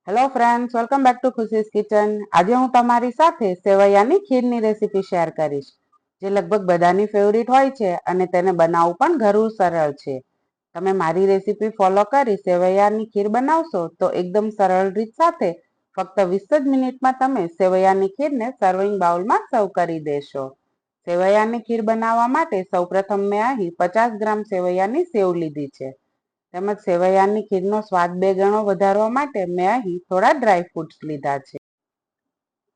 Hello friends, welcome back to Khushi's kitchen. આજે હું તમારી સાથે સેવૈયાની ખીરની રેસીપી શેર કરીશ, જે લગભગ બધાની ફેવરિટ હોય છે અને તેને બનાવવું પણ ઘણું સરળ છે. તમે મારી રેસીપી ફોલો કરી સેવૈયાની ખીર બનાવશો તો એકદમ સરળ રીત સાથે ફક્ત 20 જ મિનિટમાં તમે સેવૈયાની ખીરને સર્વિંગ બાઉલમાં સર્વ કરી દેશો. સેવૈયાની ખીર બનાવવા માટે સૌપ્રથમ મેં અહીં 50 ગ્રામ સેવૈયાની સેવ લીધી છે. તેમજ સેવૈયાની ખીરનો સ્વાદ 2 ગણો વધારવા માટે મેં અહીં થોડા ડ્રાય ફ્રૂટ્સ લીધા છે.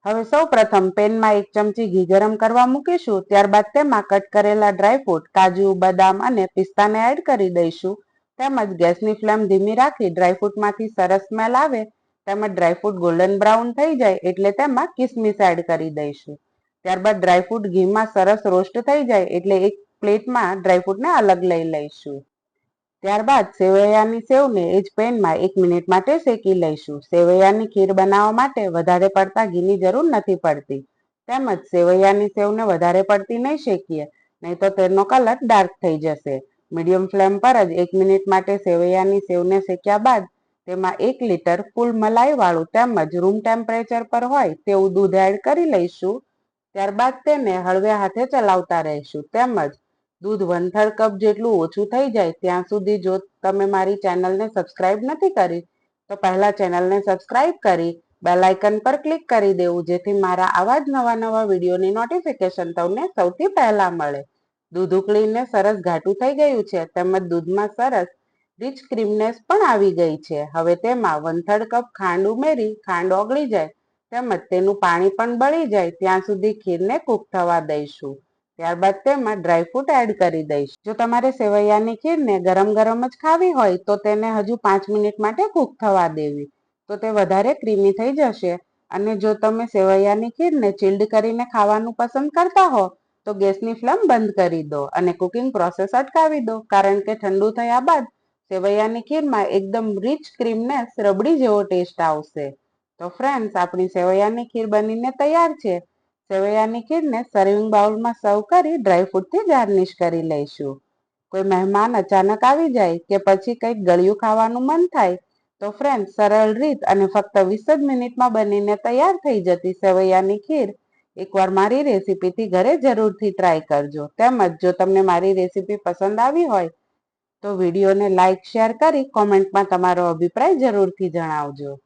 હવે સૌપ્રથમ પેનમાં 1 ચમચી ઘી ગરમ કરવા મૂકીશું. ત્યારબાદ તેમાં કટ કરેલા ડ્રાય ફ્રૂટ કાજુ, બદામ અને પિસ્તાને એડ કરી દઈશું. તેમજ ગેસની ફ્લેમ ધીમી રાખી ડ્રાયફ્રૂટમાંથી સરસ સ્મેલ આવે તેમજ ડ્રાયફ્રૂટ ગોલ્ડન બ્રાઉન થઈ જાય એટલે તેમાં કિસમિસ એડ કરી દઈશું. ત્યારબાદ ડ્રાયફ્રૂટ ઘીમાં સરસ રોસ્ટ થઈ જાય એટલે એક પ્લેટમાં ડ્રાયફ્રૂટને અલગ લઈ લઈશું. ત્યારબાદ સેવૈયાની સેવને એ જ પેનમાં 1 મિનિટ માટે શેકી લઈશું. સેવૈયાની ખીર બનાવવા માટે વધારે પડતા ઘીની જરૂર નથી પડતી. તેમજ સેવૈયાની સેવને વધારે પડતી નહીં શેકીએ, નહીં તો તેનો કલર ડાર્ક થઈ જશે. મીડિયમ ફ્લેમ પર જ 1 મિનિટ માટે સેવૈયાની સેવને શેક્યા બાદ તેમાં 1 લીટર ફૂલ મલાઈવાળું તેમજ રૂમ ટેમ્પરેચર પર હોય તેવું દૂધ એડ કરી લઈશું. ત્યારબાદ તેને હળવે હાથે ચલાવતા રહીશું. તેમજ દૂધ 1/3 કપ જેટલું ઓછું થઈ જાય ત્યાં સુધી જો તમે મારી ચેનલને સબસ્ક્રાઇબ નથી કરી તો પહેલા ચેનલને સબસ્ક્રાઇબ કરી બેલ આઇકન પર ક્લિક કરી દેવું, જેથી મારા આવા જ નવા વિડીયોની નોટિફિકેશન તમને સૌથી પહેલા મળે. દૂધ ઉકળીને સરસ ઘાટું થઈ ગયું છે તેમજ દૂધમાં સરસ રીચ ક્રીમનેસ પણ આવી ગઈ છે. હવે તેમાં 1/3 કપ ખાંડ ઉમેરી ખાંડ ઓગળી જાય તેમજ તેનું પાણી પણ બળી જાય ત્યાં સુધી ખીરને કૂક થવા દઈશું. ત્યારબાદ તેમાં ડ્રાયફ્રૂટ એડ કરી દઈશું. જો તમારે સેવૈયાની ખીરને ગરમ ગરમ જ ખાવી હોય તો તેને હજુ 5 મિનિટ માટે કૂક થવા દેવી, તો તે વધારે ક્રીમી થઈ જશે. અને જો તમે સેવૈયાની ખીરને ચિલ્ડ કરીને ખાવાનું પસંદ કરતા હો તો ગેસની ફ્લેમ બંધ કરી દો અને કુકિંગ પ્રોસેસ અટકાવી દો, કારણ કે ઠંડુ થયા બાદ સેવૈયાની ખીરમાં એકદમ રીચ ક્રીમનેસ રબડી જેવો ટેસ્ટ આવશે. તો ફ્રેન્ડ્સ, આપણી સેવૈયાની ખીર બનીને તૈયાર છે. સેવૈયાની ખીરને સર્વિંગ બાઉલમાં સર્વ કરી ડ્રાયફ્રૂટથી ગાર્નિશ કરી લઈશું. કોઈ મહેમાન અચાનક આવી જાય કે પછી કંઈક ગળ્યું ખાવાનું મન થાય તો ફ્રેન્ડ્સ, સરળ રીત અને ફક્ત 20 જ મિનિટમાં બનીને તૈયાર થઈ જતી સેવૈયાની ખીર એકવાર મારી રેસીપીથી ઘરે જરૂરથી ટ્રાય કરજો. તેમજ જો તમને મારી રેસીપી પસંદ આવી હોય તો વિડીયોને લાઇક, શેર કરી કોમેન્ટમાં તમારો અભિપ્રાય જરૂરથી જણાવજો.